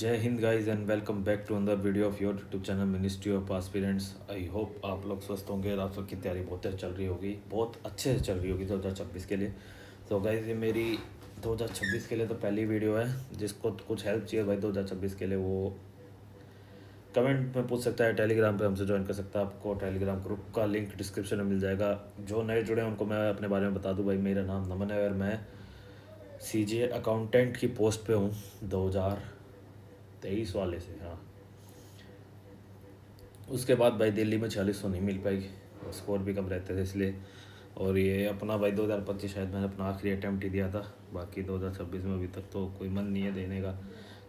जय Hind guys and welcome back to another video of your YouTube channel Ministry of Aspirants. I hope आप लोग स्वस्थ होंगे। आप लोग की तैयारी बहुत अच्छी चल रही होगी, बहुत अच्छे से चल रही होगी 2026 के लिए। तो गाइस ये मेरी 2026 के लिए तो पहली वीडियो है। जिसको कुछ हेल्प चाहिए भाई 2026 के लिए वो कमेंट में पूछ सकता है, टेलीग्राम पे हमसे ज्वाइन कर सकता है। आपको टेलीग्राम ग्रुप का लिंक डिस्क्रिप्शन में मिल जाएगा। जो नए जुड़े हैं उनको मैं अपने बारे में बता दूं भाई, मेरा नाम नमन है और मैं सीजीए अकाउंटेंट की पोस्ट पे हूँ 2023 वाले से। हाँ, उसके बाद भाई दिल्ली में 46 तो नहीं मिल पाएगी, स्कोर भी कम रहते थे इसलिए। और ये अपना भाई 2025 शायद मैंने अपना आखिरी अटैम्प्ट ही दिया था। बाकी 2026 में अभी तक तो कोई मन नहीं है देने का,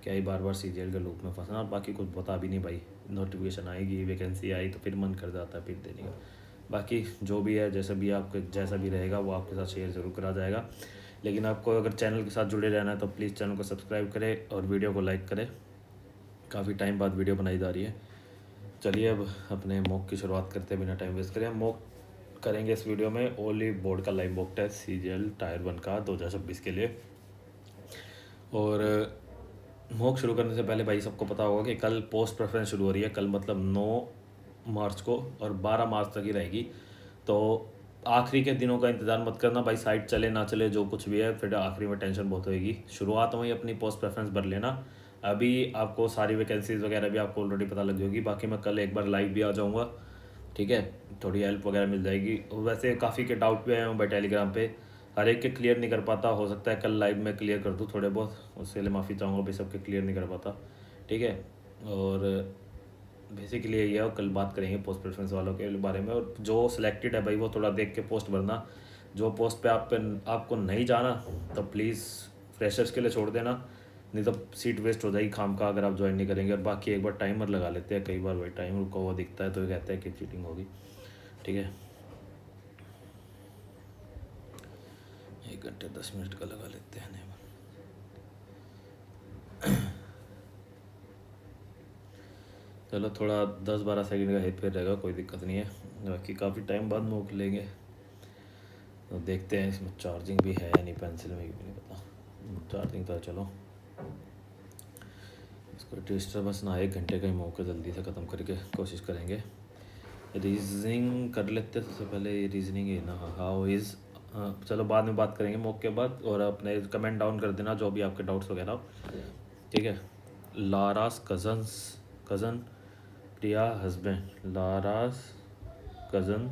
क्या ही बार बार सीजीएल के लूप में फंसना। और बाकी कुछ बता भी नहीं भाई, नोटिफिकेशन आएगी, वैकेंसी आई तो फिर मन कर जाता है फिर देने का। बाकी जो भी है, जैसा भी आपके जैसा भी रहेगा वो आपके साथ शेयर ज़रूर करा जाएगा। लेकिन आपको अगर चैनल के साथ जुड़े रहना है तो प्लीज़ चैनल को सब्सक्राइब करें और वीडियो को लाइक करें। काफ़ी टाइम बाद वीडियो बनाई जा रही है। चलिए अब अपने मॉक की शुरुआत करते हैं बिना टाइम वेस्ट करें। हम मॉक करेंगे इस वीडियो में ओनली बोर्ड का live mock test CGL tier 1 का 2026 के लिए। और मॉक शुरू करने से पहले भाई सबको पता होगा कि कल पोस्ट प्रेफरेंस शुरू हो रही है। कल मतलब 9 मार्च को और 12 मार्च तक ही रहेगी। तो आखिरी के दिनों का इंतज़ार मत करना भाई, साइट चले ना चले जो कुछ भी है, फिर आखिरी में टेंशन बहुत होगी। शुरुआत में ही अपनी पोस्ट प्रेफरेंस भर लेना। अभी आपको सारी वैकेंसीज़ वगैरह भी आपको ऑलरेडी पता लगी होगी। बाकी मैं कल एक बार लाइव भी आ जाऊँगा, ठीक है, थोड़ी हेल्प वगैरह मिल जाएगी। वैसे काफ़ी के डाउट भी आए हैं भाई टेलीग्राम पे, हर एक के क्लियर नहीं कर पाता। हो सकता है कल लाइव में क्लियर कर दूँ थोड़े बहुत, उसके लिए माफ़ी चाहूँगा भाई, सबके क्लियर नहीं कर पाता, ठीक है। और बेसिकली यही है, और कल बात करेंगे पोस्ट प्रेफरेंस वालों के बारे में। और जो सिलेक्टेड है भाई वो थोड़ा देख के पोस्ट भरना। जो पोस्ट पे आपको नहीं जाना तो प्लीज़ फ्रेशर्स के लिए छोड़ देना, नहीं तो सीट वेस्ट हो जाएगी खाम का अगर आप ज्वाइन नहीं करेंगे। और बाकी एक बार टाइमर लगा लेते हैं, कई बार भाई टाइम रुका हुआ दिखता है तो कहते हैं कि चीटिंग होगी, ठीक है। 1 घंटे 10 मिनट का लगा लेते हैं। नहीं, चलो थोड़ा 10-12 सेकंड का हेर फेर रहेगा, कोई दिक्कत नहीं है। बाकी काफ़ी टाइम बाद मोक लेंगे तो देखते हैं। इसमें चार्जिंग भी है या नहीं, पेंसिल में भी नहीं पता। चार्जिंग तो चलो, इसको डिस्टर्बेंस ना 1 घंटे का ही मौका जल्दी से ख़त्म करके कोशिश करेंगे। रीजनिंग कर लेते हैं सबसे पहले। रीजनिंग है ना, हाउ इज़, चलो बाद में बात करेंगे मौके के बाद। और अपने कमेंट डाउन कर देना जो भी आपके डाउट्स वगैरह हो, ठीक है। Lara's cousin Priya husband, Lara's cousin,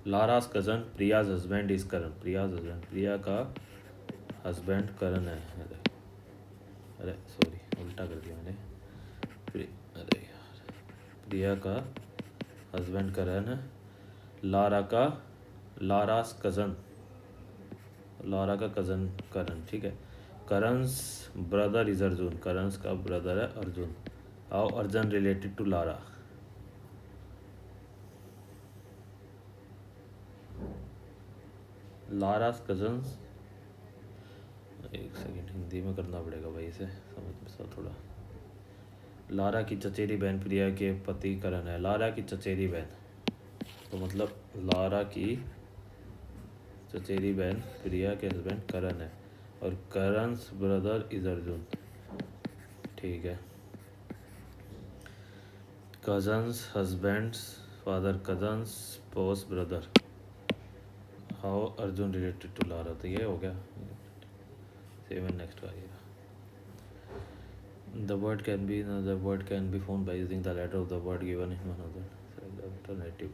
Lara's cousin Priya's husband is Karan. Priya's husband, Priya का हस्बैंड करण है। अरे अरे सॉरी, उल्टा कर दिया मैंने। अरे यार, प्रिया का हस्बैंड करण है। लारा का, लारास कज़न, लारा का कज़न करण, ठीक है। करणस ब्रदर इज़ अर्जुन, करणस का ब्रदर है Arjun. How Arjun related to Lara. Lara's cousins, एक सेकंड हिंदी में करना पड़ेगा भाई, इसे समझ में सा थोड़ा। लारा की चचेरी बहन प्रिया के पति करण है। लारा की चचेरी बहन तो मतलब लारा की चचेरी बहन प्रिया के हस्बैंड करण है। और करण's ब्रदर इज अर्जुन, ठीक है। Cousin's husband's father, cousin's spouse brother. How Arjun related to Lara, तो ये हो गया। सेवन नेक्स्ट का ये। The word can be, the word can be found by using the letter of the word given in one of the alternative.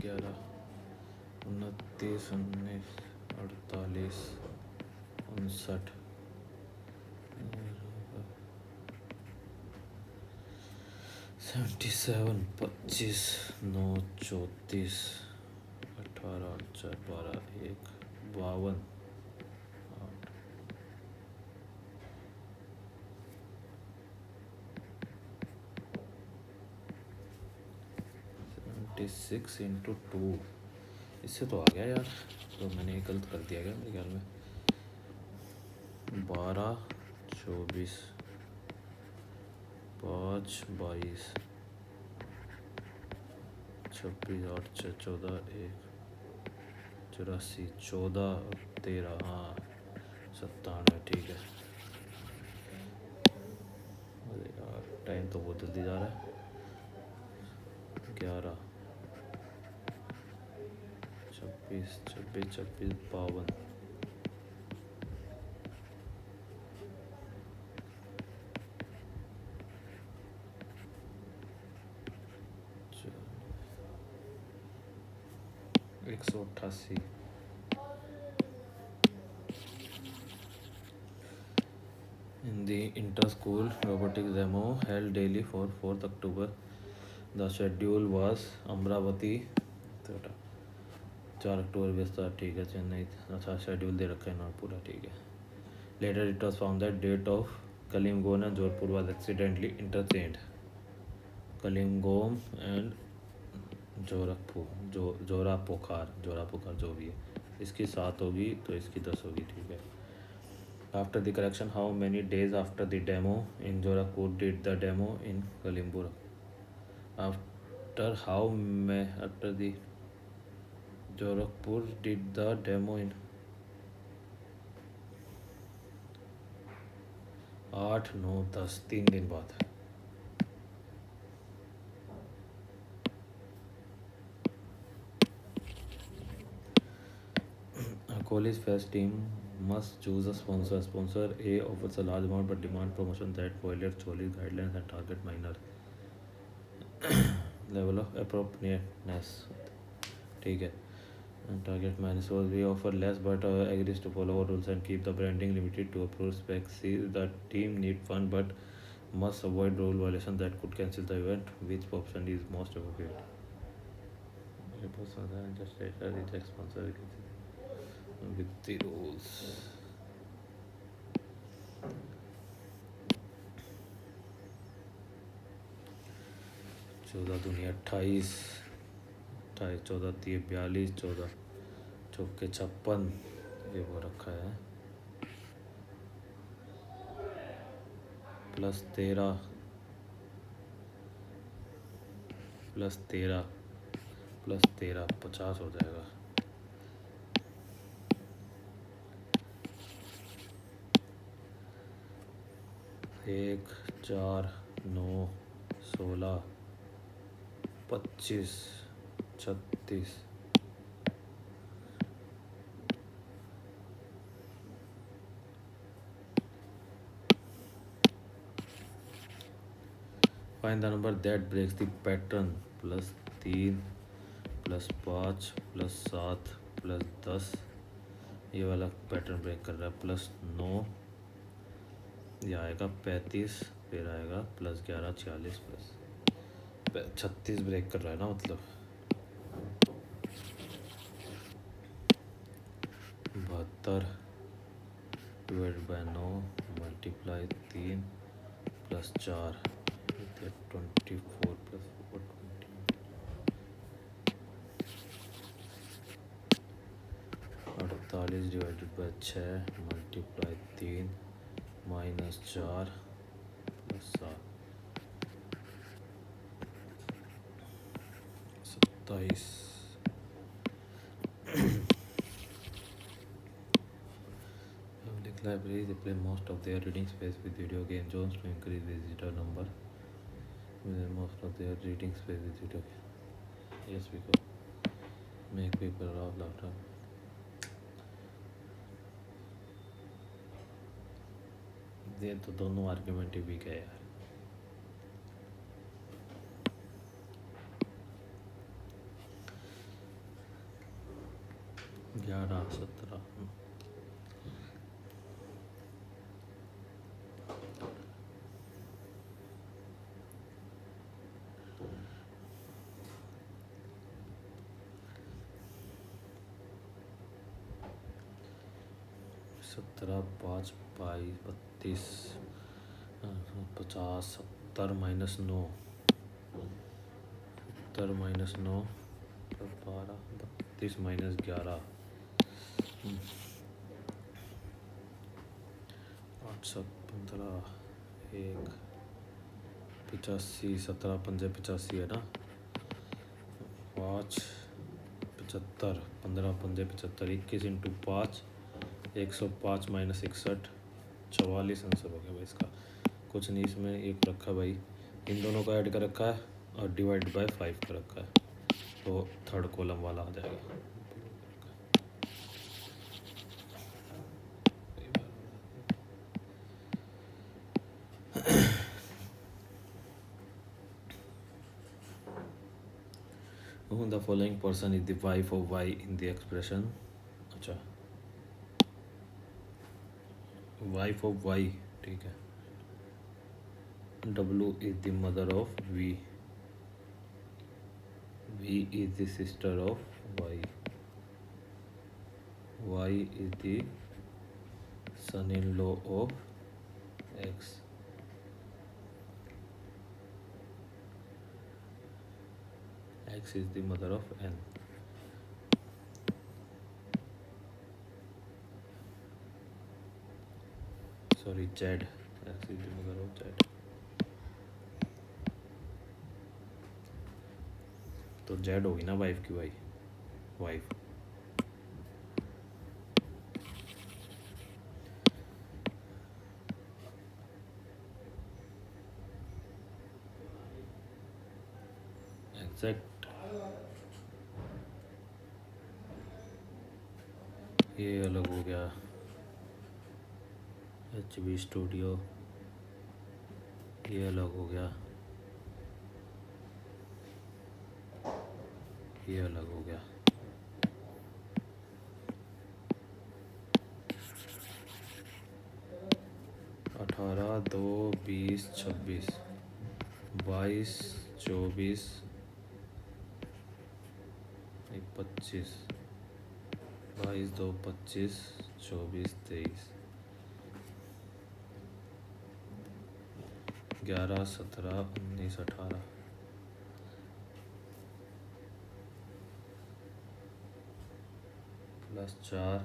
11, 29, 19, 48, 59, 77, 25, 9, 34, 18, 4, 12, 1, 52, 76 into 2, इससे तो आ गया यार, तो मैंने गलत कर दिया क्या मेरे ख्याल में। 12, 24, 5, 22, 26, 8, 6, 14, 1, 84, 14, 13, हाँ 97, ठीक है। अरे यार टाइम तो बहुत जल्दी जा रहा है। 11, 26, 26, 26, 52, चलो, 188। In the inter-school robotics demo held daily for 4th October, the schedule was Amravati, 4 अक्टूबर व्यस्त, ठीक है, चेन्नई, अच्छा शेड्यूल दे रखा है ना पूरा, ठीक है। Later it was found that date of Kalimgong and Jodhpur was accidentally interchanged. Kalingom and Jorapokhar जो भी है, इसकी 7 होगी तो इसकी 10 होगी, ठीक है। After the correction, how many days after the demo in Jorapur did the demo in Kalimbur? After the Jorapur did the demo in 8, 9, 10, 3 दिन बाद। College Fest team must choose a sponsor. Sponsor A offers a large amount but demand promotion that violates Choli's guidelines and target minor level of appropriateness, ठीक है। Target minor, so we offer less but agrees to follow our rules and keep the branding limited to approved specs. See, the team need fund but must avoid rule violations that could cancel the event. Which option is most appropriate? Just reject sponsor with the rules. 14 दूनी 28, 28, 14 3 42, 14 चौके 56, ये वो रखा है, +13 50 हो जाएगा। 1, 4, 9, 16, 25, 36, find the number that breaks the pattern, +3, +5, +7, +10, ये वाला पैटर्न ब्रेक कर रहा है। +9, ये आएगा 35, फिर आएगा +11, 46, 36 ब्रेक कर रहा है ना, मतलब 72 divide by 9 multiply 3 +4 24 +4 20, 48 divided by 6 multiply 3 -4 +7 27। Public libraries replace most of their reading space with video game zones to increase visitor number. Most of their reading space with video game. Yes, because make people laugh laughter. ये तो दोनों argument ही week है यार। 11 17 17 5 22 32 50 70 -9 70 -9 12 32 -11 8 7 15 1 85 17 5 85 है ना 5 75 15 5 75 21 into 5 105 -61 44 answer हो गया भाई इसका। कुछ नहीं इसमें एक रखा भाई, इन दोनों को ऐड कर रखा है और डिवाइड बाय 5 कर रखा है, तो थर्ड कॉलम वाला आ जाएगा। Who the following person is the wife of y in the expression? अच्छा wife of y, ठीक है। W is the mother of V. V is the sister of Y. Y is the son-in-law of X. X is the mother of N. Sorry, Z. X is the mother of Z. तो Z होगी ना wife की Y, wife. Exact. ये अलग हो गया HB studio, ये अलग हो गया, ये अलग हो गया। अठारह 2 20 26 22 24 25 22 2 25 24 23 11 17 19 18 +4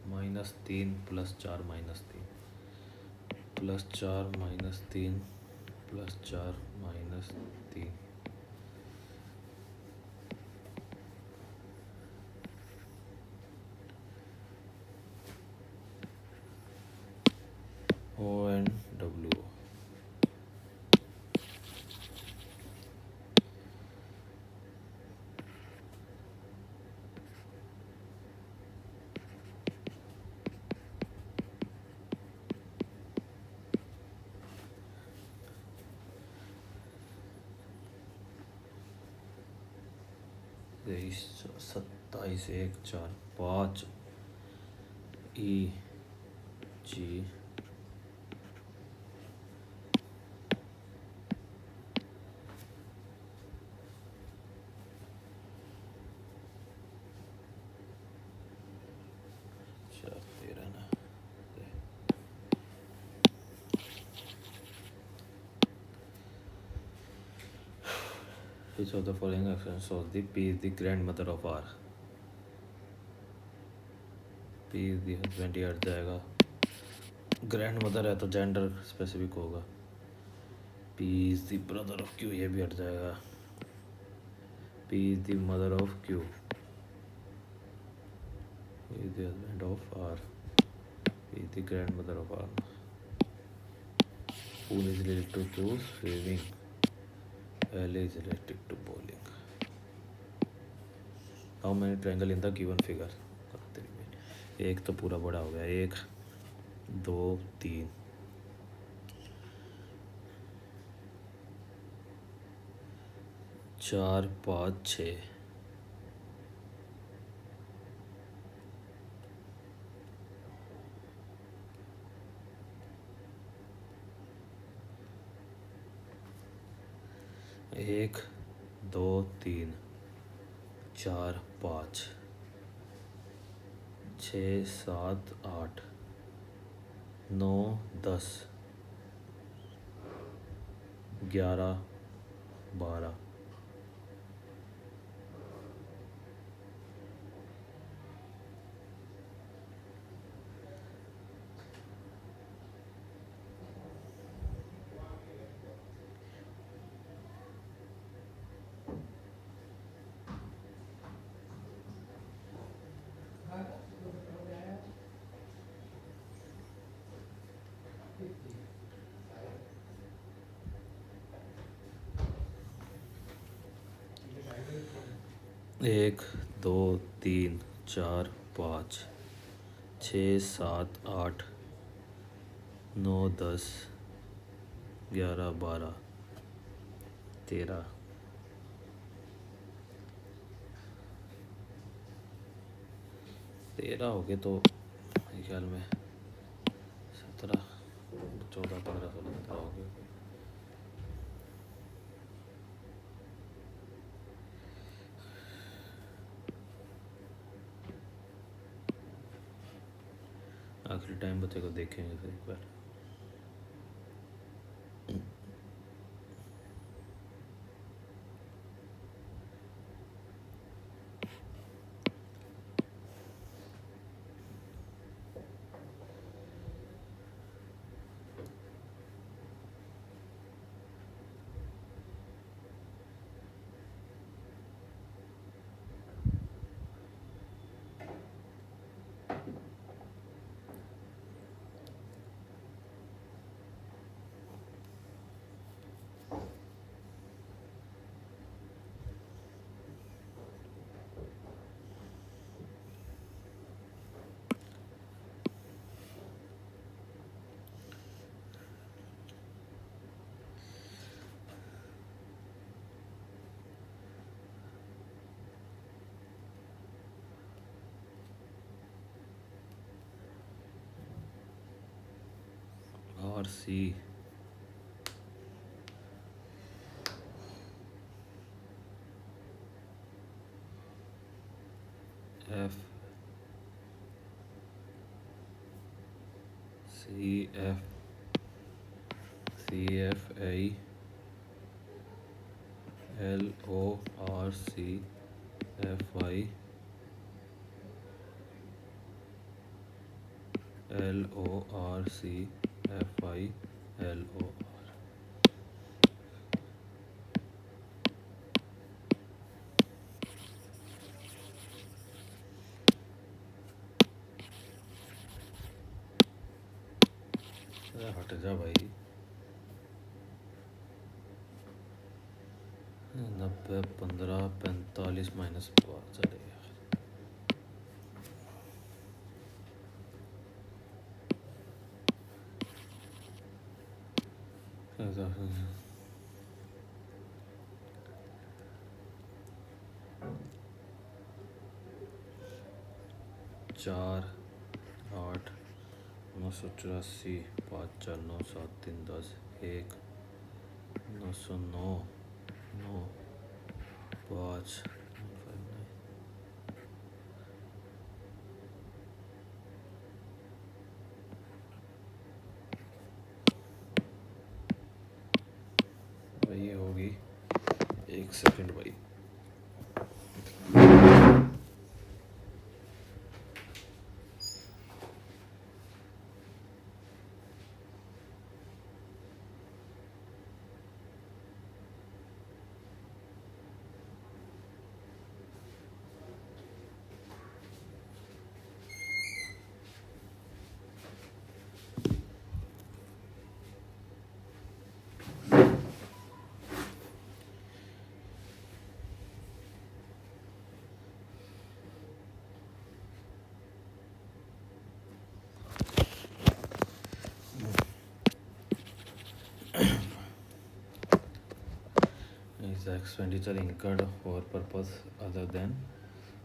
-3 +4 -3 +4 -3 +4 -3 O and W। तेईस 27 1 4 5 EG Which of the following actions shows the P is the grandmother of R? P is the husband, ये हट जाएगा। ग्रैंडमदर है तो जेंडर स्पेसिफिक होगा। P is the brother of Q, ये भी हट जाएगा। P is the mother of Q, P is the husband of R, P is the grandmother of R. Pool is related to swimming, L is related to bowling. How many triangle in the given figure? एक तो पूरा बड़ा हो गया, 1 2 3 4 5 6 एक, दो, तीन, चार, पाँच, 6, 7, 8, 9, 10, 11, 12, 1, 2, 3, 4, 5, 6, 7, 8, 9, 10, 11, 12, 13, 13 हो गए तो मेरे ख्याल में 17, 14, 15, 16, 17 हो गए। आखिरी टाइम बचे को देखेंगे फिर एक बार। और C F C F I L O R C F I L O R C F I L O R. हट जा भाई। 90, 15, 45 -5 चले यार। चार, 8, 984, 5, 4, 9, 7, 3, 10, 1, 909, 9, 5, 5, 9। भाई ये होगी 1 सेकंड भाई। Is the expenditure incurred for purpose other than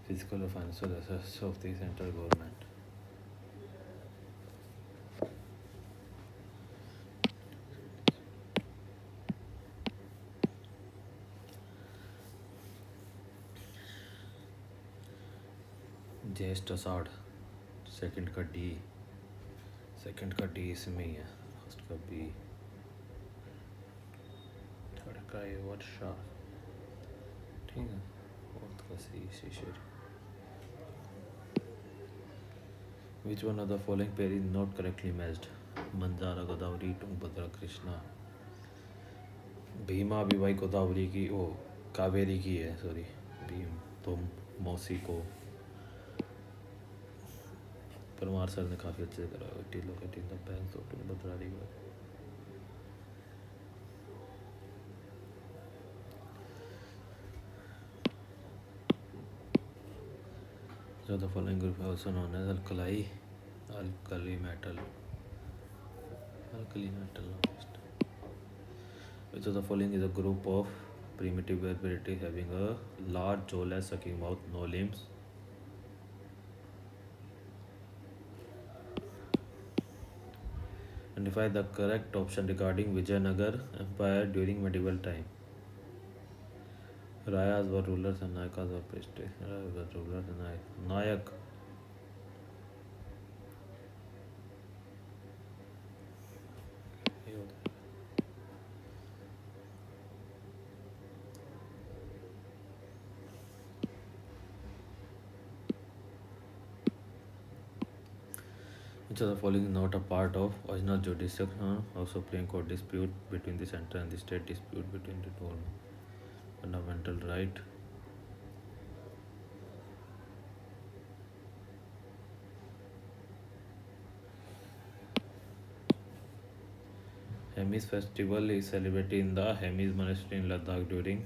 physical or financial assets of the central government? ज्येष्ठ आषाढ़, सेकंड का डी इसमें ही है, फर्स्ट का बी, थर्ड का ये वर्षा, ठीक है, फोर्थ का सी शिशिर। Which one of the following pair is not correctly matched? Mandhana Godavari, Tungabhadra Krishna. Bhima भी भाई गोदावरी की, ओ कावेरी की है, सॉरी, भीम तुम मौसी को। परमार सर ने काफ़ी अच्छे से करा, टीलो का टीम द बैंक तो Tungabhadra river. So the following group also known as alkali metal. Which of the following is a group of primitive vertebrates having a large jaw, less sucking mouth, no limbs? Identify the correct option regarding Vijayanagar Empire during medieval time. Rayas were rulers and Nayakas were priests. Rayas were rulers and Nayak. Which of the following is not a part of original jurisdiction? House Supreme Court dispute between the center and the state, dispute between the two fundamental right. Hemis festival is celebrated in the Hemis monastery in Ladakh during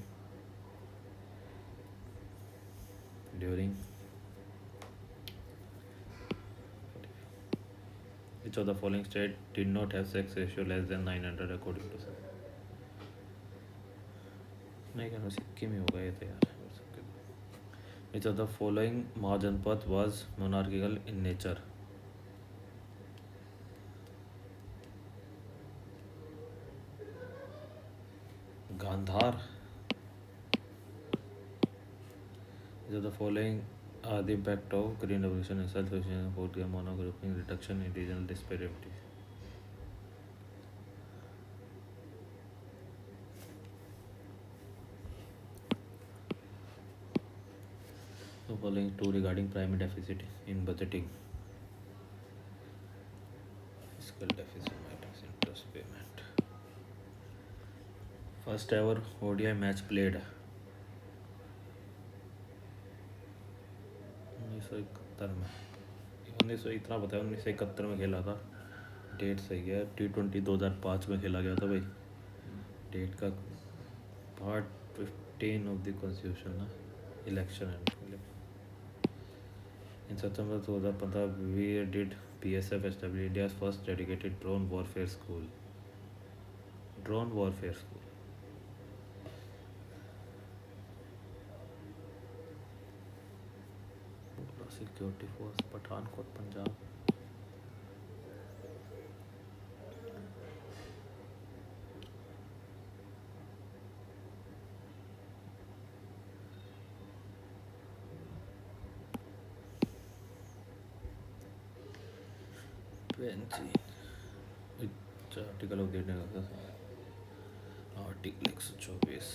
which of the following state did not have sex ratio less than 900 according to some? नहीं कहना, सिक्किम ही होगा ये तो यार। Which of the following Mahajanpath was monarchical in nature? Gandhar. Which of the following are the impact of green revolution and self-sufficiency, program, monogrouping, reduction in regional disparity? The following two regarding primary deficit in budgeting. Fiscal deficit minus interest payment. First ever ODI match played 1971 में, 1900 इतना पता है, 1971 में खेला था, date सही है। T20 2005 में खेला गया था भाई, डेट का पार्ट 15 ऑफ द कॉन्स्टिट्यूशन ना, election and in September 2015 we did BSF establish India's first dedicated drone warfare school. Security force Pathankot Punjab. Article of date article 124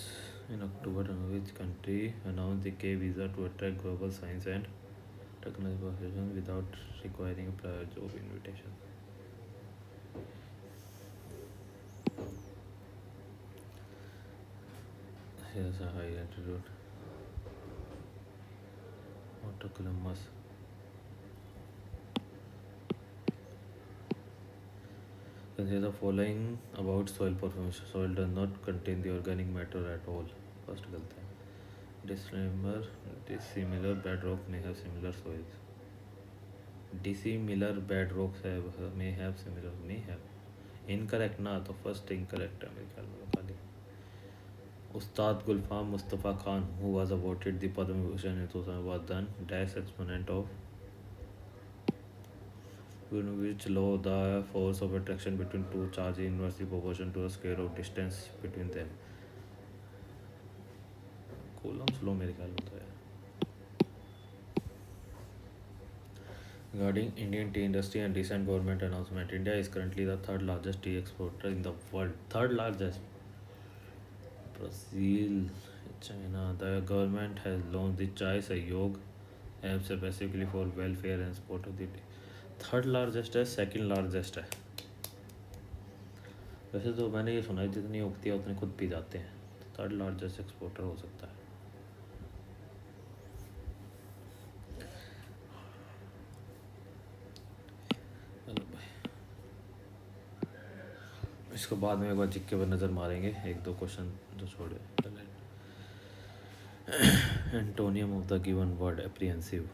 in October which country announced the K visa to attract global science and technology professionals without requiring a prior job invitation? Here's a high altitude Mount Columbus. Consider the following about soil performance. Soil does not contain the organic matter at all. First गलत है. Dissimilar bedrock may have similar soils. Dissimilar bedrocks may have similar, may have. Incorrect ना, तो first incorrect है मेरे ख्याल में खाली. Ustad Gulfam Mustafa Khan, who was awarded the Padma Bhushan in 2000, was the dash exponent of which law the force of attraction between two charges is inversely proportional to the square of distance between them. Coulomb's law मेरे ख्याल में तो है. Regarding Indian tea industry and recent government announcement, India is currently the third largest tea exporter in the world. Third largest. Brazil, China. The government has launched the Chai Sahyog app specifically for welfare and support of the tea. Third largest है, second largest है। वैसे तो मैंने ये सुना है जितनी उगती है उतनी खुद पी जाते हैं, तो थर्ड लार्जेस्ट एक्सपोर्टर हो सकता है। चलो भाई, इसको बाद में एक बार जिक्के पर नज़र मारेंगे, एक दो क्वेश्चन जो छोड़े। Antonym of the given word apprehensive.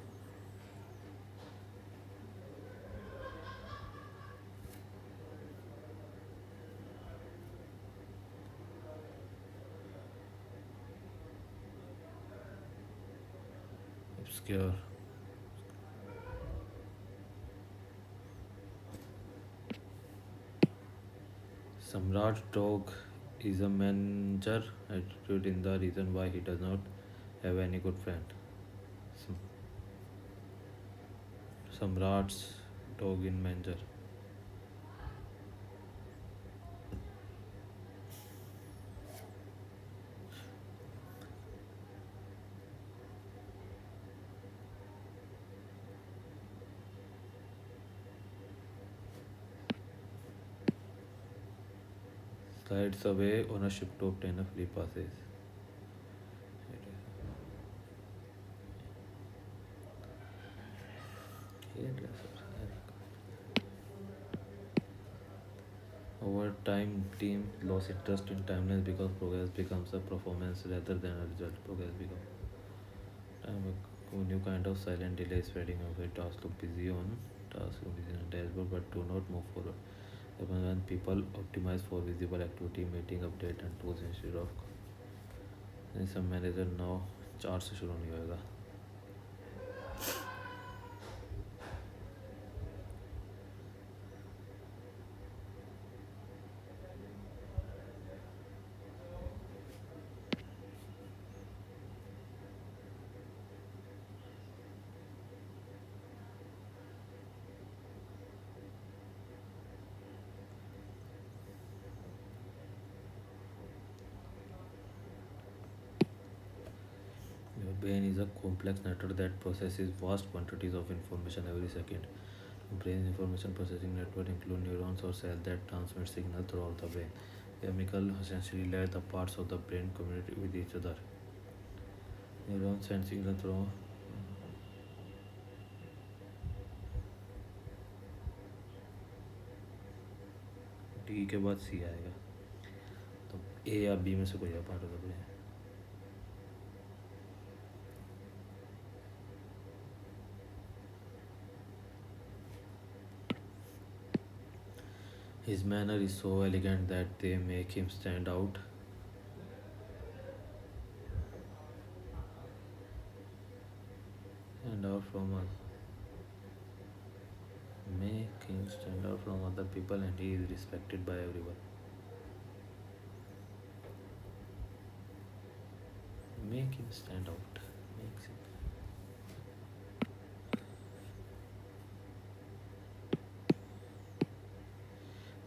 obscure। Samrat dog is a manger attitude in the reason why he does not have any good friend. Samrat's dog in manger. Slides away ownership to obtain a free passes. Over time, team lost interest in timelines because progress becomes a performance rather than a result. Progress becomes a new kind of silent delay spreading away. Tasks look busy on dashboard but do not move forward. When people optimize for visible activity, meeting, update and tools instead of some manager now 4 से शुरू नहीं होएगा। Your brain is a complex network that processes vast quantities of information every second. Brain information processing network include neurons or cells that transmit signal throughout the brain. Chemical essentially let the parts of the brain communicate with each other. Neurons send signal through T के बाद सी आएगा, तो ए या B में से कोई part of the brain. His manner is so elegant that they make him stand out. And out from us. Make him stand out from other people and he is respected by everyone. Make him stand out. Makes him.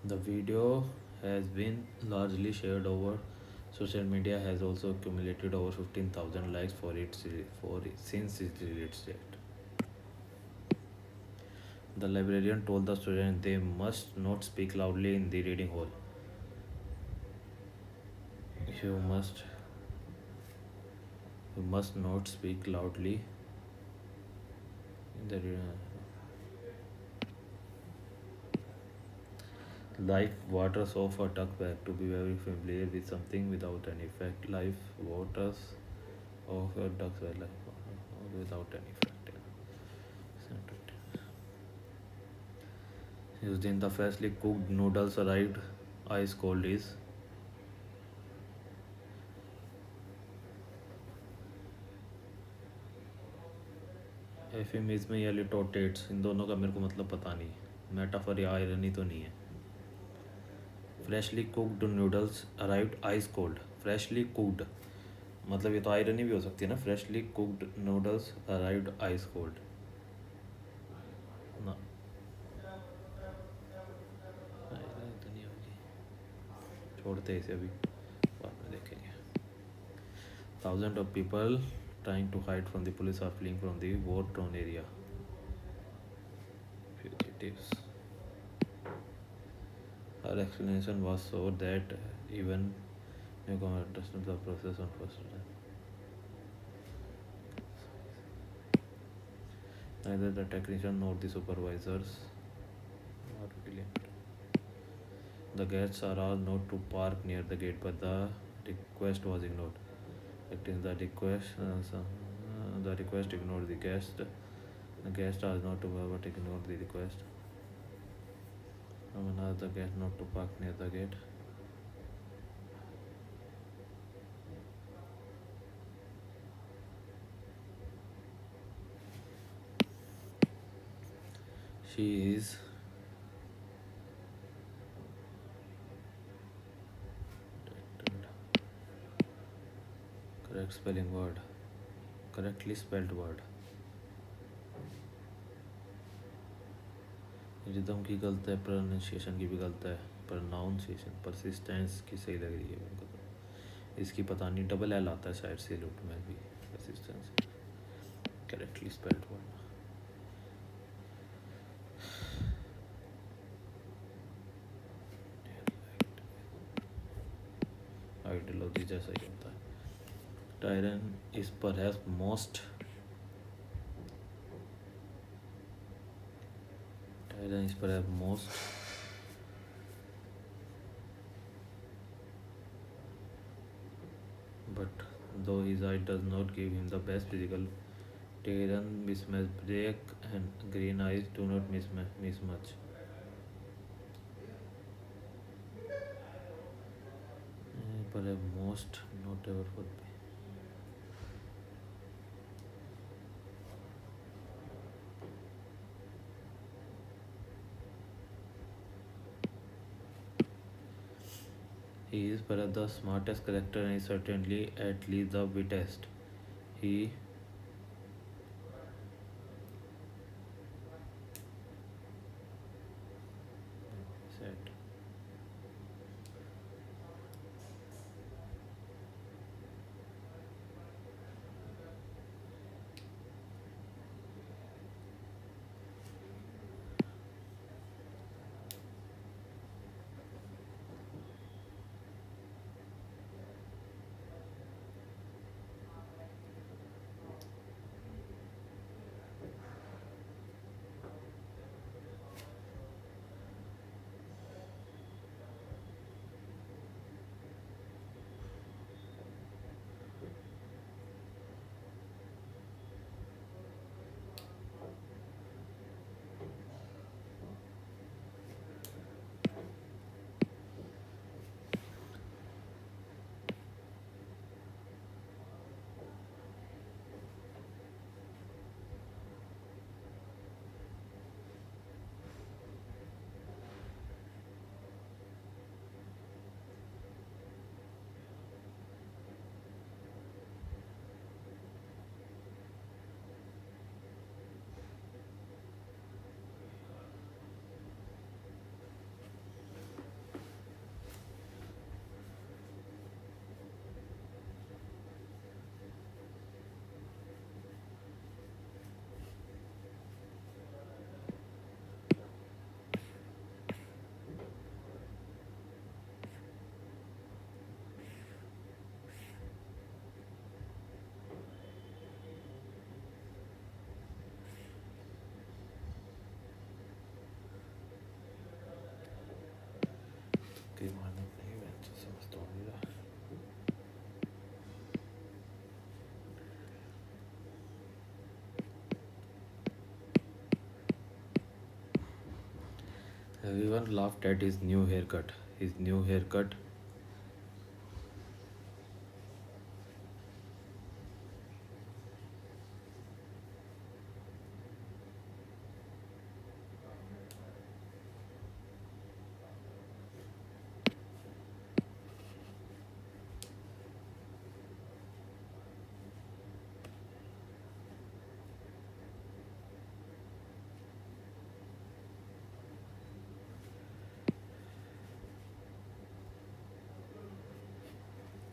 The video has been largely shared over social media, has also accumulated over 15,000 likes since its release date. The librarian told the student they must not speak loudly in the reading hall. You must not speak loudly in the reading hall. Life waters of a duck bag, to be very familiar with something without any effect. Life waters of a duck bag without any effect. Used in the freshly cooked noodles arrived ice cold is एफिमिज्म या लिटोटेट्स, इन दोनों का मेरे को मतलब पता नहीं, metaphor या irony तो नहीं है। Freshly cooked noodles arrived ice cold. Freshly cooked मतलब ये तो आयरनी भी हो सकती है ना, freshly cooked noodles arrived ice cold. छोड़ते हैं इसे अभी, बाद में देखेंगे। Thousands of people trying to hide from the police are fleeing from the war-torn area. Fugitives. Her explanation was so that even newcomer understood the process on first time. Neither the technician nor the supervisors are brilliant. The guests are all not to park near the gate, but the request was ignored. Acting the request ignored the guest. The guest asked not to but ignored the request. Someone asked the guest not to park near the gate. She is correct spelling word, correctly spelled word. Rhythm की गलत है, pronunciation की भी गलत है, pronunciation persistence की सही लग रही है मेरे को तो। इसकी पता नहीं, डबल एल आता है शायद से लूट में भी, persistence correctly spelled word. Ideology जैसा ही होता है। Tyrant is perhaps most Tyrant is perhaps most but though his height does not give him the best physical, Tyrion mismatch black and green eyes do not mismatch. Perhaps most notable would be he is perhaps the smartest character and is certainly at least the wittiest. He said कि मालूम नहीं, मैं तो समझता हूँ मेरा। Everyone laughed at his new haircut. His new haircut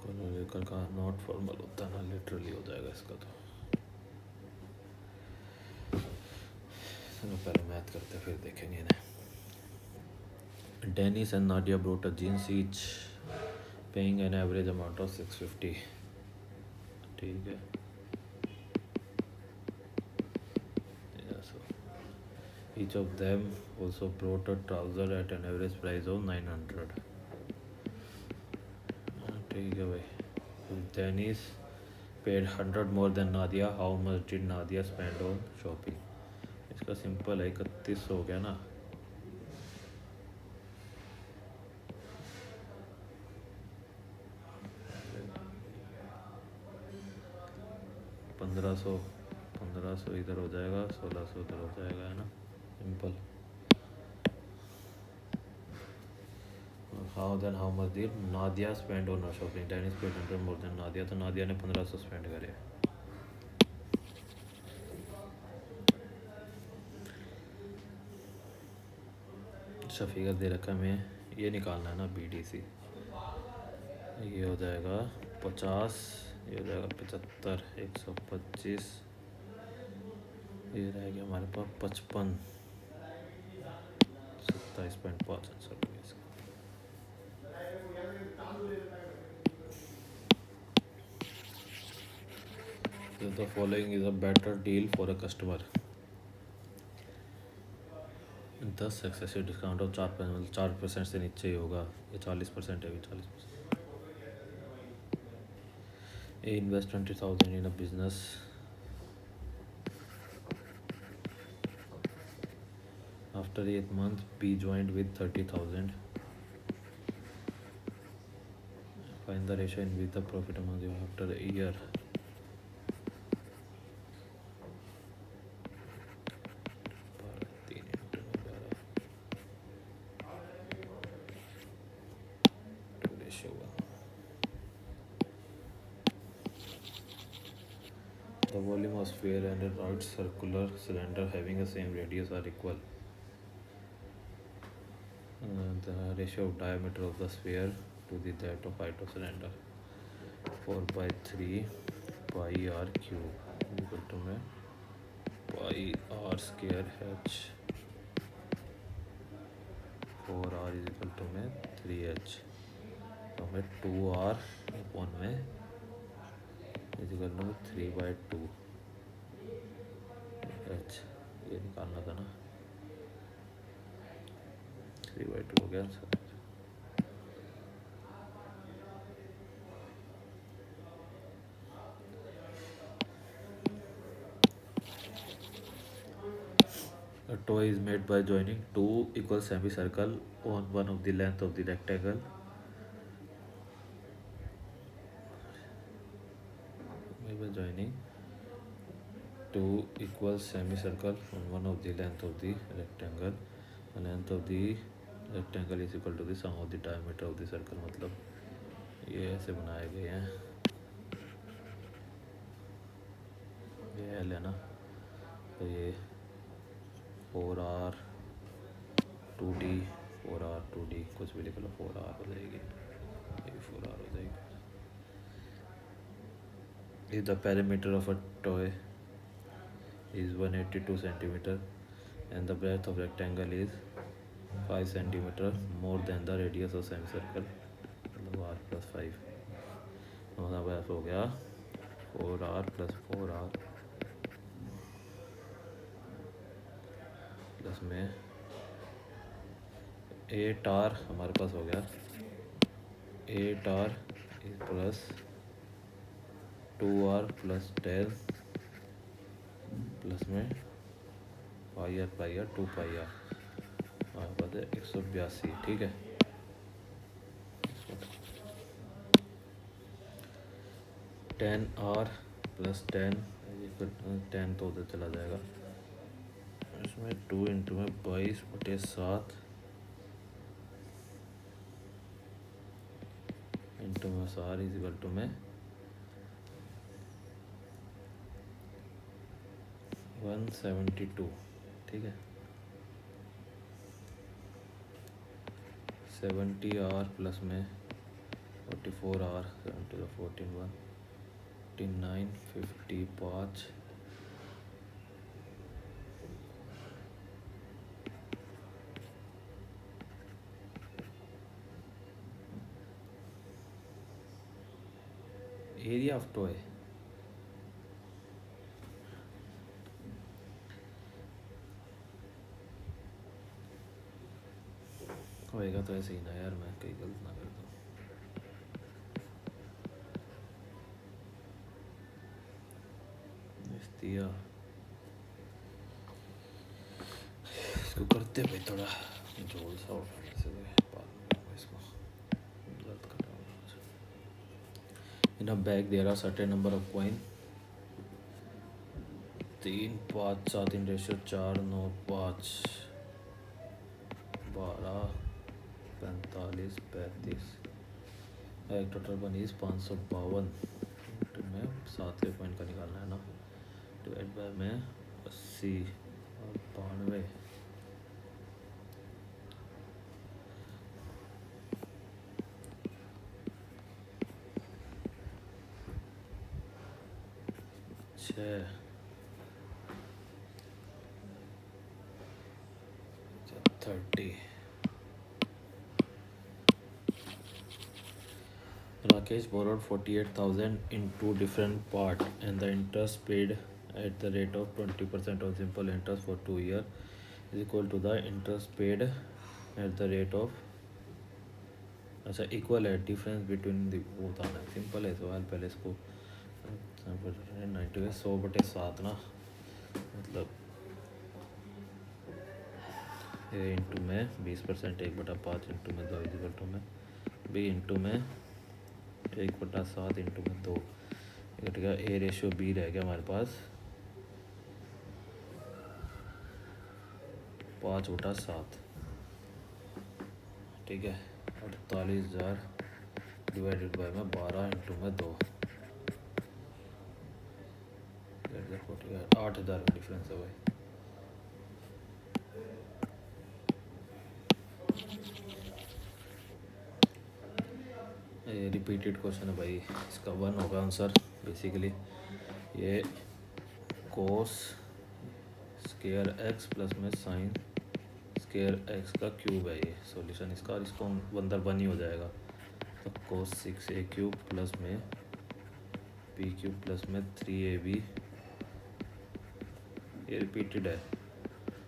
कोलोरिकल का not formal होता है ना, लिटरली हो जाएगा इसका तो। चलो पहले मैथ करते फिर देखेंगे ना। Dennis and Nadia brought a jeans each, paying an average amount of 650. ठीक है। Yeah, so each of them also brought a trouser at an average price of 900. ठीक है भाई। Dennis paid 100 more than Nadia. How much did Nadia spend on shopping? इसका simple है, 31 हो गया ना। 1500 इधर हो जाएगा, 1600 इधर हो जाएगा, है ना, simple. How much did Nadia spend on her shopping? Dennis paid 100 more than Nadia, तो नादिया ने 1500 स्पेंड करे। अच्छा फिगर दे रखा है, हमें ये निकालना है ना, BDC। ये हो जाएगा 50, ये हो जाएगा 75, 125, ये रह गया हमारे पास 55, 27.5 आंसर हो गया इसका। The following is a better deal for a customer. 10 successive discount और 4% से नीचे ही होगा। ये 40% है, भी 40%। A invest 20,000 in a business. After 8 months, B joined with 30,000. Find the ratio in which the profit among you after a year. The volume of sphere and a right circular cylinder having the same radius are equal. The ratio of diameter of the sphere to the that of height of cylinder 4/3 pi r cube equal to में pi r square h, 4r is equal to में 3h, तो हमें 2r upon में is equal to 3/2 h, ये निकालना था ना, 3/2 हो गया answer. A toy is made by joining two equal semicircle on one of the length of the rectangle. Made by joining two equal semicircle on one of the length of the rectangle. The length of the rectangle is equal to the sum of the diameter of the circle. मतलब ये ऐसे बनाए गए हैं, ये L है ना, तो ये 4r 2d 4r 2d कुछ भी लिख लो, 4r हो जाएगी, ये 4r हो जाएगी। If the perimeter of a toy is 182 centimeter and the breadth of rectangle is 5 centimeter more than the radius of semicircle, मतलब r plus 5, हमारा बस हो गया 4r plus 4r प्लस में 8r, हमारे पास हो गया 8r plus 2r plus 10 plus में पाई आर 2 पाई आर, हमारे पास है 182। ठीक है, 10r प्लस 10 तो उधर चला जाएगा, इसमें 2 इंटू में 22/7 इंटू में सार इज इक्वल टू में 172। ठीक है, 70r प्लस में 44 आवर 7 to the 14 1 49 50 5 area of toy होएगा तो ऐसे ही ना यार, मैं कहीं गलत ना कर दूँ। दिया इसको करते भाई थोड़ा जोर सा उठाने से इसको गलत कर रहा हूँ। In a bag there are certain number of coin 3 5 7 in ratio 4 9 5 12 45 35 एक टोटल बनी 552 में 7वें पॉइंट का निकालना है ना, डिवाइड बाय में 80 और 92 6 30 Rakesh borrowed 48,000 in two different parts and the interest paid at the rate of 20% on simple interest for 2 years is equal to the interest paid at the rate of अच्छा equal है difference between the वो बताना है। Simple है सवाल, पहले इसको 90 100/7 ना, मतलब ए इंटू में 20% 1/5 इंटू में 2 इक्वल टू में बी इंटू में 1/7 इंटू में 2 घट गया। ए रेशियो बी रह गया हमारे पास 5/7, ठीक है। 48,000 डिवाइडेड बाय में 12 इंटू में 2 8,000 का डिफरेंस है भाई। ये रिपीटेड क्वेश्चन है भाई, इसका 1 होगा आंसर। बेसिकली ये कोस स्केयर एक्स प्लस में साइन स्केयर एक्स का क्यूब है ये सॉल्यूशन इसका, और इसको अंदर 1 ही हो जाएगा। तो कोस 6a क्यूब प्लस में पी क्यूब प्लस में 3ab, ये रिपीटेड है,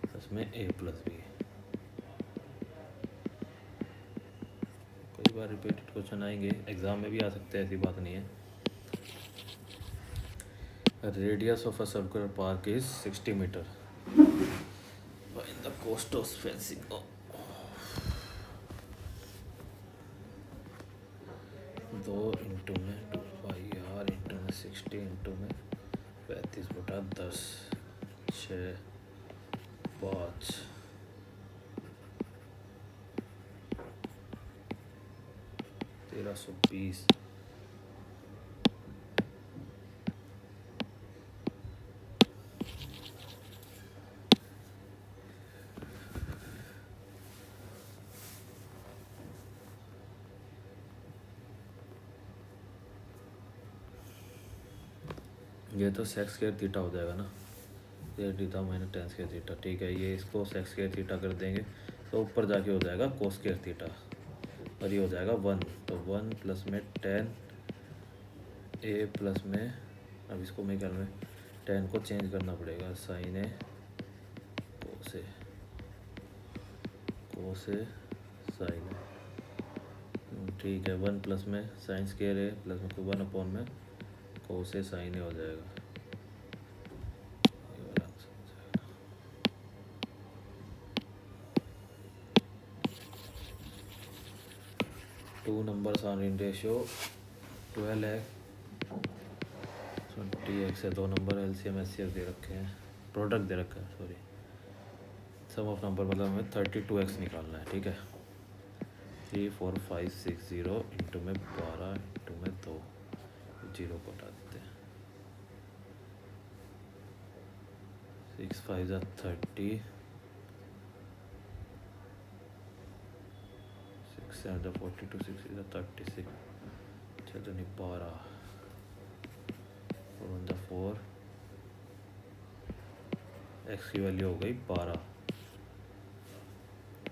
प्लस में a प्लस बी। कई बार रिपीटेड क्वेश्चन आएंगे, एग्जाम में भी आ सकते हैं, ऐसी बात नहीं है। Radius of a circular park is 60 metre. Find the cost of fencing. 2 into में 2πr इंटू में 60 इंटू में 35/10 6 5 1320। ये तो सेक्स स्क्वायर थीटा हो जाएगा ना, ये theta minus ten square theta, ठीक है। ये इसको सेक्स स्क्वायर थीटा कर देंगे तो ऊपर जाके हो जाएगा कोस स्क्वायर थीटा, और ये हो जाएगा 1। तो 1 प्लस में 10 ए प्लस में, अब इसको मैं ख्याल में 10 को चेंज करना पड़ेगा, साइन ए कोस ए साइन ए, ठीक है। 1 प्लस में साइन स्क्वायर ए प्लस में 1 में कोस ए साइन ए हो जाएगा। 2 numbers are in ratio 12x 20x है। 2 नंबर LCM SCF दे रखे हैं, प्रोडक्ट दे रखा है, सॉरी सम ऑफ नंबर, मतलब हमें 32x निकालना है, ठीक है। 3 4 5 6 0 इंटू में 12 इंटू में 2 जीरो को हटा देते हैं। 6 5 30 6 7 42 6 36 चल नहीं 12 4 4 एक्स की वैल्यू हो गई 12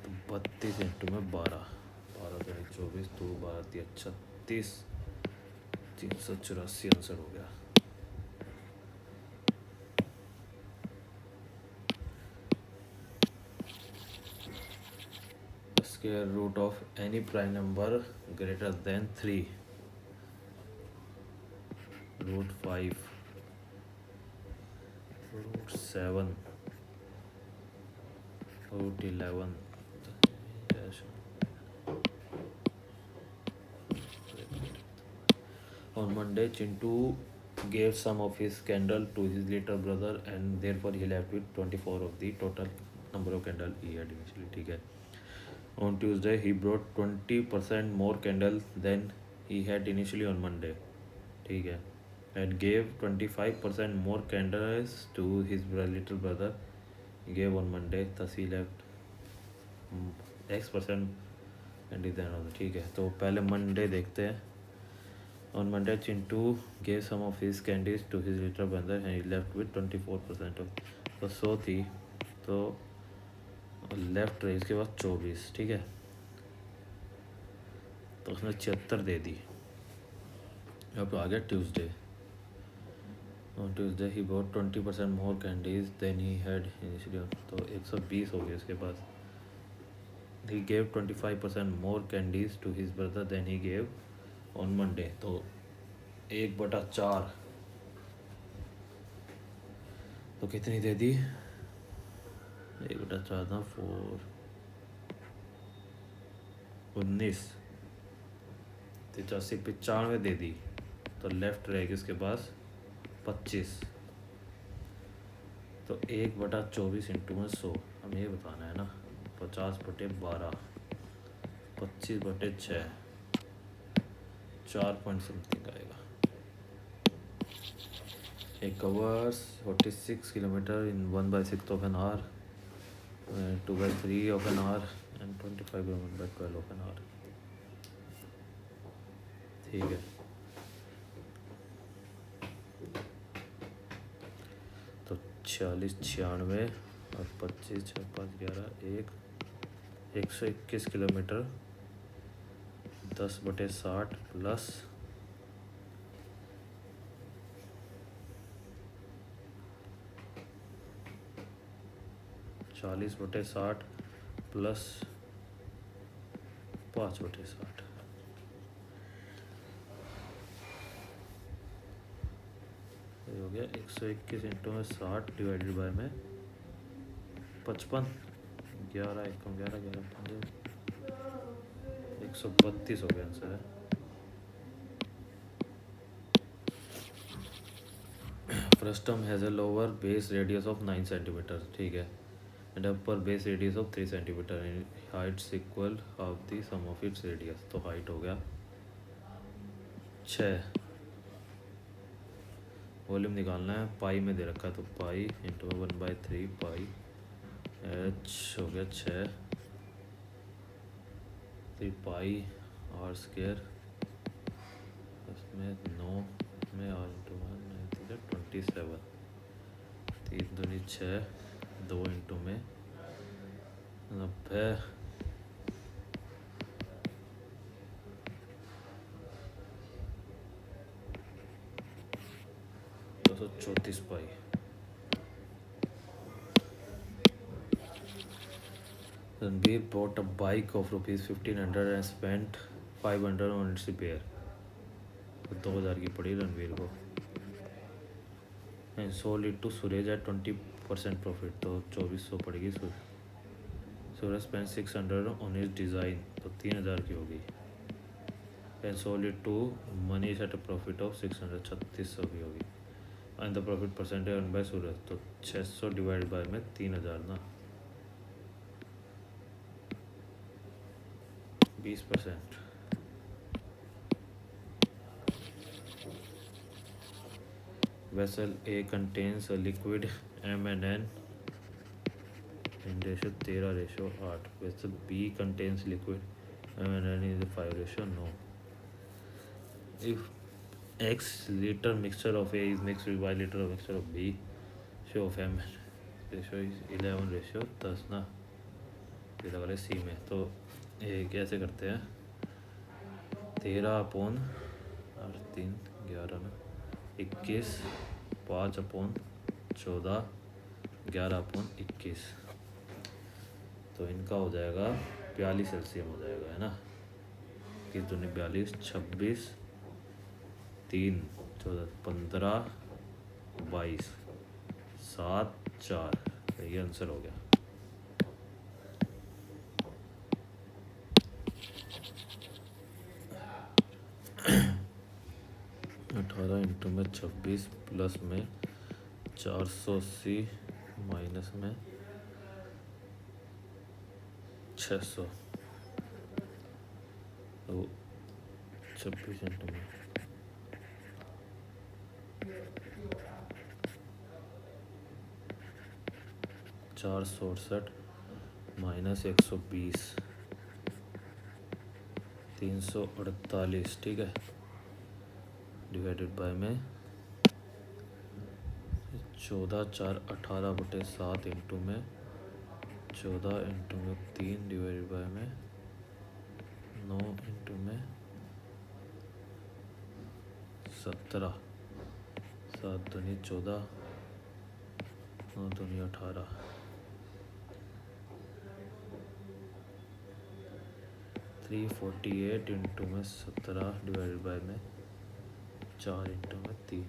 तो 32 इंटू में 12 12 दूनी 24 2 12 3 36 384 आंसर हो गया। Square root of any prime number greater than 3 root 5 root 7 root 11 On Monday, Chintu gave some of his candle to his little brother and therefore he left with 24 of the total number of candle he had initially. ठीक है. On Tuesday, he brought 20% more candle than he had initially on Monday. ठीक है. And gave 25% more candles to his little brother. He gave on Monday, thus he left X% and then on. ठीक है. तो पहले Monday देखते हैं. On Monday, Chintu gave some of his candies to his little brother and he left with 24% of. तो 100 थी तो left रही इसके बाद 24. ठीक है. तो उसने 76 दे दी. अब आ गया Tuesday. On Tuesday he bought 20% more candies than he had initially. तो 120 हो गया इसके पास. He gave 25% more candies to his brother than he gave on Monday. तो 1/4 तो कितनी दे दी? 1/4 था 4 19 85 95 दे दी. तो लेफ्ट रहेगी उसके पास 25. तो 1/24 इंटू में 100 हमें ये बताना है ना. 50/12 25/6 4 पॉइंट समथिंग आएगा. It covers 46 kilometer in 1/6 of an hour, 2/3 of an hour and 25 kilometer by 12 of an hour. ठीक है. तो 46 96 और 25 6 5 11 121 किलोमीटर 10/60 प्लस 40/60 प्लस 5/60. ये हो गया 121 इंटू में 60 डिवाइडेड बाय में 55 11 1 11 11 132 हो गया आंसर है. Frustum has a lower base radius of 9 centimeter. ठीक है. And upper base radius of 3 centimeter and heights equal of the sum of its radius. तो height हो गया 6. वॉल्यूम निकालना है. पाई में दे रखा है तो पाई इंटू 1/3 पाई एच हो गया 6 3 पाई आर स्क्वायर इसमें 9 में आर इंटू 27 3 दूनी 6 2 इंटू में 90 234 पाई. Ranveer bought a bike of rupees 1500 and spent 500 on its repair. 2000 की पड़ी रणवीर को. And sold it to Suresh at 20% profit. तो 2400 पड़ेगी. Suresh spent 600 on his design. तो 3000 की होगी. And sold it to Manish at a profit of 600. 3600 की होगी. And the profit percentage earned by Suresh. तो 600 डिवाइड बाय में 3000 ना 20%. Vessel A contains a liquid M&N in ratio 13:8. Vessel B contains liquid M&N is 5:9. If x liter mixture of A is mixed with y liter of mixture of B, ratio of M ratio is 11 ratio 10 ना, ये लगा ले C में। तो ये कैसे करते हैं, 13/3 11 ना, 21 5/14 11/21, तो इनका हो जाएगा 42 LCM हो जाएगा, है ना। किस दूनी 42, 26 3 14 15 22 7 4, ये आंसर हो गया। अठारह इंटू में 26 प्लस में 480 माइनस में 600, तो 26 इंटू में 468 माइनस 120 348, ठीक है, डिवाइडेड बाय में 14 4 18/7 इंटू में 14 इंटू में 3 डिवाइडेड बाय में 9 इंटू में 17, 7 दूनी 14 9 दूनी 18, 348 इंटू में 17 डिवाइडेड बाय में 4 इंटू में 3,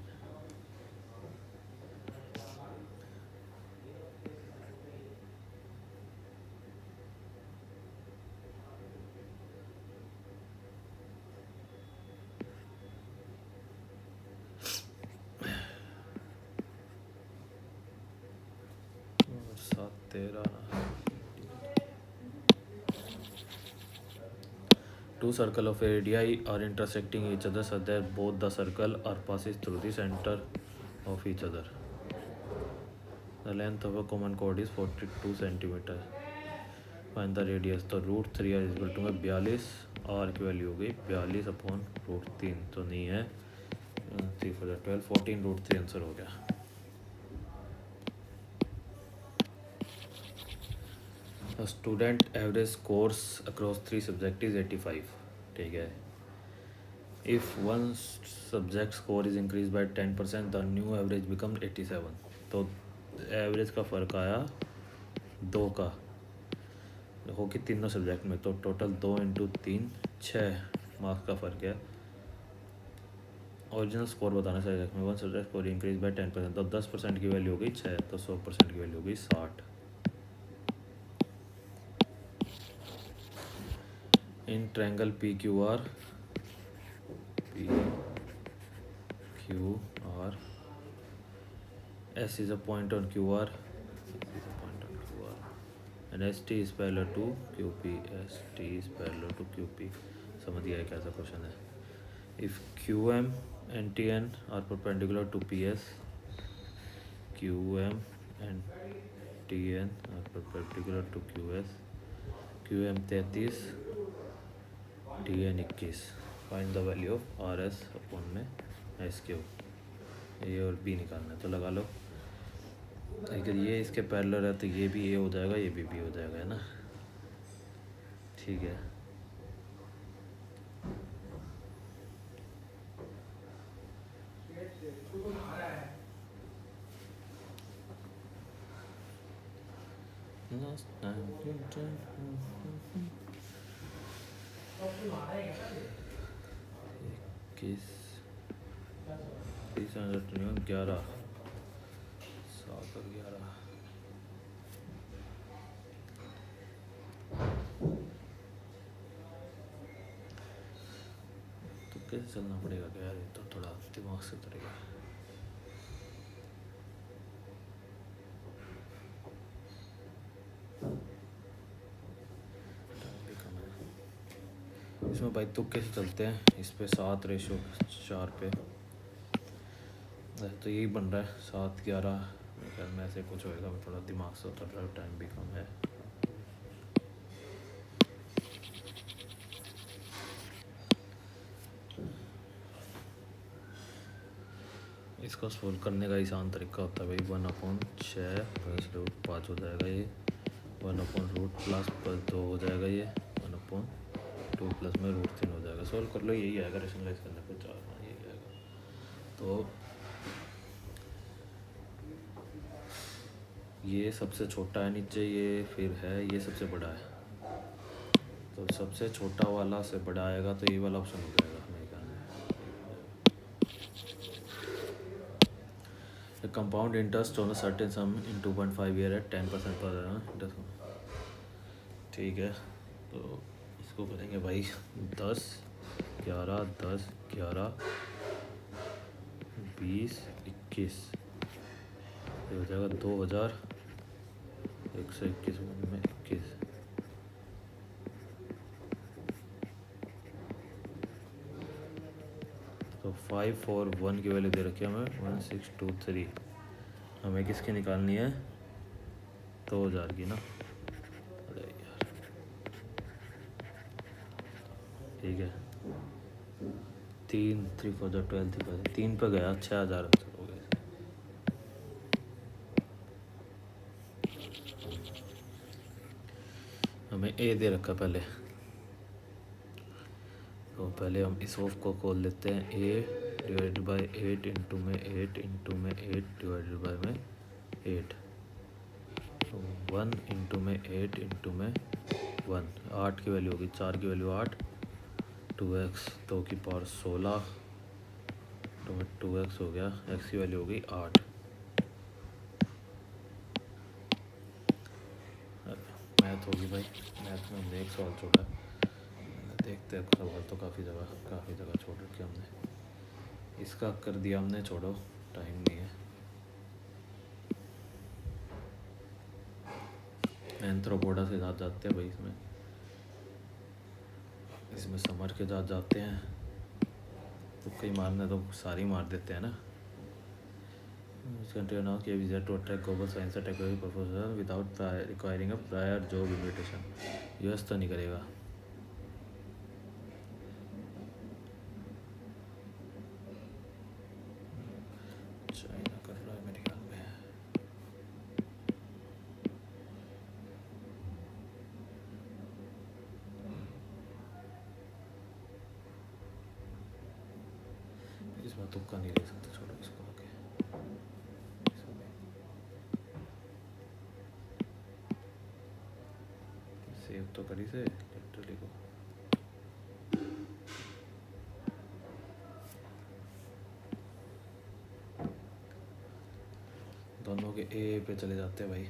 और 7 13 Two circles of radii are intersecting each other such that both the circle are passes through the center of each other. The length of a common chord is 42 centimeter. Find the radius. तो √3 r equal to में 42, r की value हो गई 42/√3, तो नहीं है 3 4 12 14√3 answer हो गया। A student average scores across 3 subjects is 85, ठीक है। If one subject score is increased by 10%, the new average becomes 87, तो एवरेज का फ़र्क आया 2 का, देखो कि तीनों सब्जेक्ट में, तो टोटल 2 इंटू 3 6 मार्क्स का फ़र्क है। ओरिजिनल स्कोर बताना सब्जेक्ट में, one subject score increase by 10%, तो 10% की वैल्यू हो गई 6, तो 100% की वैल्यू हो गई 60। In triangle PQR, S is a point on QR, and ST is parallel to QP, ST is parallel to QP। समझ गया है कैसा क्वेश्चन है। If QM and TN are perpendicular to PS, QM and TN are perpendicular to QS, QM 33 TN 21, find the value of RS upon में SQ, ए और B निकालना है, तो लगा लो। अगर ये इसके पैरेलल है तो ये भी ए हो जाएगा, ये भी बी हो जाएगा, है ना, ठीक है। इक्कीस 11 7 और 11, तो कैसे चलना पड़ेगा क्या यार, तो थोड़ा दिमाग से उतरेगा। इसमें भाई तुक कैसे चलते हैं, इस पे 7/4 पे, तो यही बन रहा है 7 11, मेरे ख्याल में ऐसे कुछ होएगा, मैं थोड़ा दिमाग से उतर रहा है, टाइम भी कम है। इसको सोल्व करने का आसान तरीका होता है भाई 1/6 प्लस रूट 5 हो जाएगा ये, 1/रूट प्लस 2 हो जाएगा ये, 1/2 प्लस में रूट 3 हो जाएगा। सोल्व कर लो, यही आएगा रेशनलाइज करने पे 4 यही आएगा। तो ये सबसे छोटा है नीचे, ये फिर है ये सबसे बड़ा है, तो सबसे छोटा वाला से बड़ा आएगा तो ये वाला ऑप्शन हो जाएगा मेरे ख्याल में। Compound interest on a certain sum in 2.5 year at 10% पर इंटरेस्ट। ठीक है, तो इसको करेंगे भाई 10 11 10 11 20 21, ये हो जाएगा 2121 में 21। तो 5 और 1 की वैल्यू दे रखी है हमें 1623, हमें किसकी निकालनी है 2000 की ना। अरे यार ठीक है, 3 3 4 12 3 पे गया 6000 आंसर हो गया। हमें ए दे रखा पहले, तो पहले हम इस ऑफ को खोल लेते हैं, ए डिवाइडेड बाय 8 इंटू में 8 इंटू में 8 डिवाइडेड बाय में 8, तो 1 इंटू में 8 इंटू में 1, 8 की वैल्यू होगी, 4 की वैल्यू 8, 2x 2 की पावर 16, तो 2x हो गया, x की वैल्यू हो गई 8। मैथ होगी भाई, मैथ में हमने एक सवाल छोड़ा है, देखते हैं सवाल तो काफ़ी जगह छोड़ रखे हमने, इसका कर दिया हमने, छोड़ो टाइम नहीं है। एंथ्रोपोडा के साथ जाते हैं भाई, इसमें समर के साथ जाते हैं, तो कई मारना तो सारी मार देते हैं ना। Now K visit to attract global science and technology professor without requiring a prior job invitation. US तो नहीं करेगा, चाइना कर रहा है मेरे ख्याल में। इस बार तुक्का नहीं ले सकते, छोड़ो इसको आगे। सेव तो करी से लिटरली को, दोनों के ए पे चले जाते हैं भाई,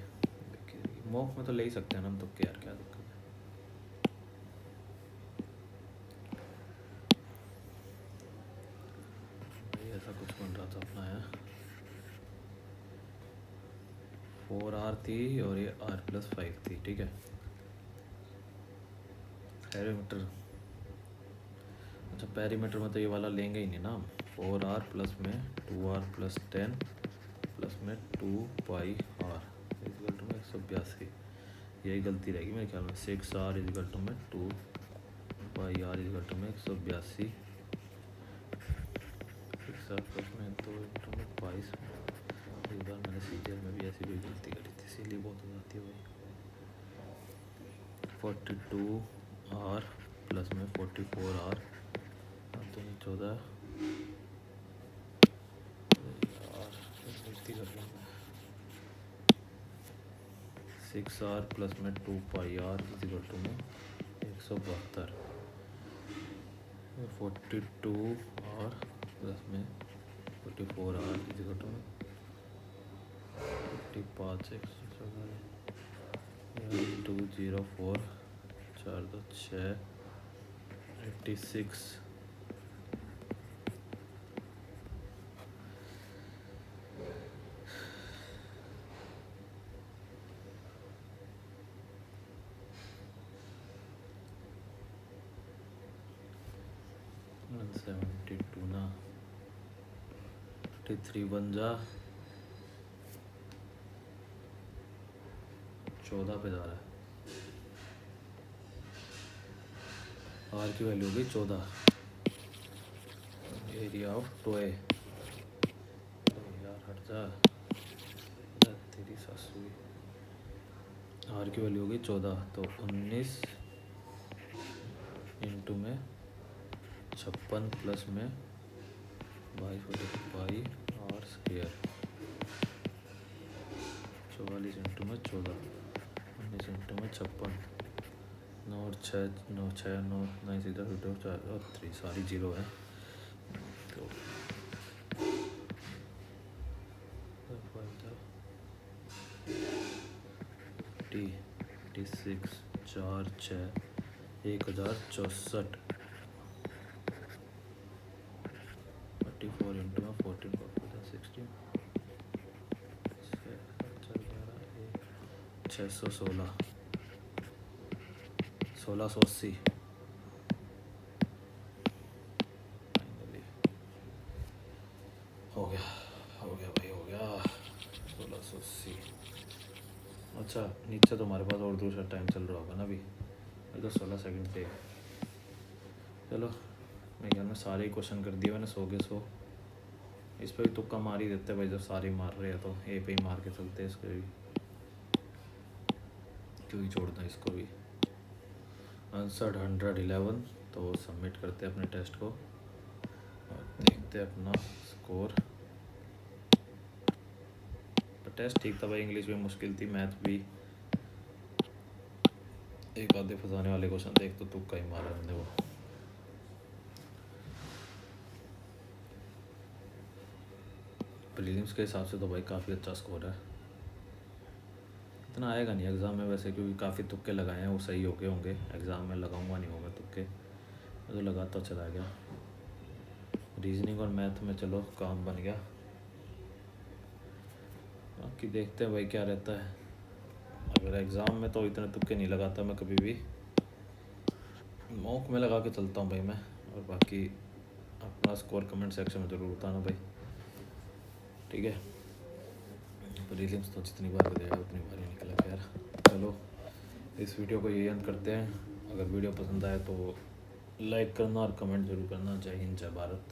मॉक में तो ले ही सकते हैं ना हम, तो यार क्या दिक्कत है। भाई ऐसा कुछ बन रहा था अपना है, 4R थी और ये R+5 थी, ठीक है। पैरीमीटर, अच्छा पैरीमीटर में तो ये वाला लेंगे ही नहीं ना हम, 4R प्लस में 2R+10 प्लस में 2πr इक्वल टू में 182, यही गलती रहेगी मेरे ख्याल में। 6R इक्वल टू में 2πr इक्वल टू में 182, 6R प्लस में 2 इंटू में 22, इस बार मैंने सीरियल में भी ऐसी कोई गलती करी थी, इसीलिए बहुत हो जाती है भाई। 42R प्लस में 44R, तो 14 यार गलती कर रहा हूँ। 6R प्लस में 2πr इक्वल टू में 172, 42R प्लस में 44R इक्वल टू में 55, 204 4 2 6 86, ना 53 बन जा, 14 पे जा रहा है, आर की वैल्यू होगी 14, एरिया ऑफ टोए जा तेरी सासू आर की वैल्यू होगी 14, तो 19 इंटू में 56 प्लस में 22/पाई आर स्क्वायर, 44 इंटू में 14, 19 इंटू में 56, 9 और 6 9 6 9 9 सीधा 4 और 3 सारी जीरो है। तो टी 86 4 6 1064, 34 इंटू में 14 16 616 1680 फाइनली हो गया भाई हो गया 1680। अच्छा नीचे तो हमारे पास और दूसरा टाइम चल रहा होगा ना अभी, तो 16 सेकंड पे। चलो मेरे ख्याल में सारे ही क्वेश्चन कर दिए मैंने 100 के 100। इस पर भी तुक्का मार ही देते भाई, जब सारे मार रहे हैं तो ए पे ही मार के चलते हैं इसको भी, क्यों ही छोड़ना इसको भी। आंसर 111। तो सबमिट करते हैं अपने टेस्ट को और देखते हैं अपना स्कोर। तो टेस्ट ठीक था भाई, इंग्लिश भी मुश्किल थी, मैथ भी एक आधे फंसाने वाले क्वेश्चन थे, एक तो तुक्का ही मारा हमने वो। प्रीलिम्स के हिसाब से तो भाई काफ़ी अच्छा स्कोर है, इतना आएगा नहीं एग्ज़ाम में वैसे, क्योंकि काफ़ी तुक्के लगाए हैं वो सही हो गए होंगे। एग्ज़ाम में लगाऊंगा नहीं होगा तुक्के, तो लगाता चला गया। रीजनिंग और मैथ में चलो काम बन गया, बाकी देखते हैं भाई क्या रहता है। अगर एग्ज़ाम में तो इतने तुक्के नहीं लगाता मैं कभी भी, मॉक में लगा के चलता हूँ भाई मैं। और बाकी अपना स्कोर कमेंट सेक्शन में ज़रूर बताना भाई, ठीक है। प्रीलिम्स तो जितनी बार बताया उतनी बार ही निकला यार। चलो इस वीडियो को यही अंत करते हैं। अगर वीडियो पसंद आए तो लाइक करना और कमेंट ज़रूर करना। जय हिंद जय भारत।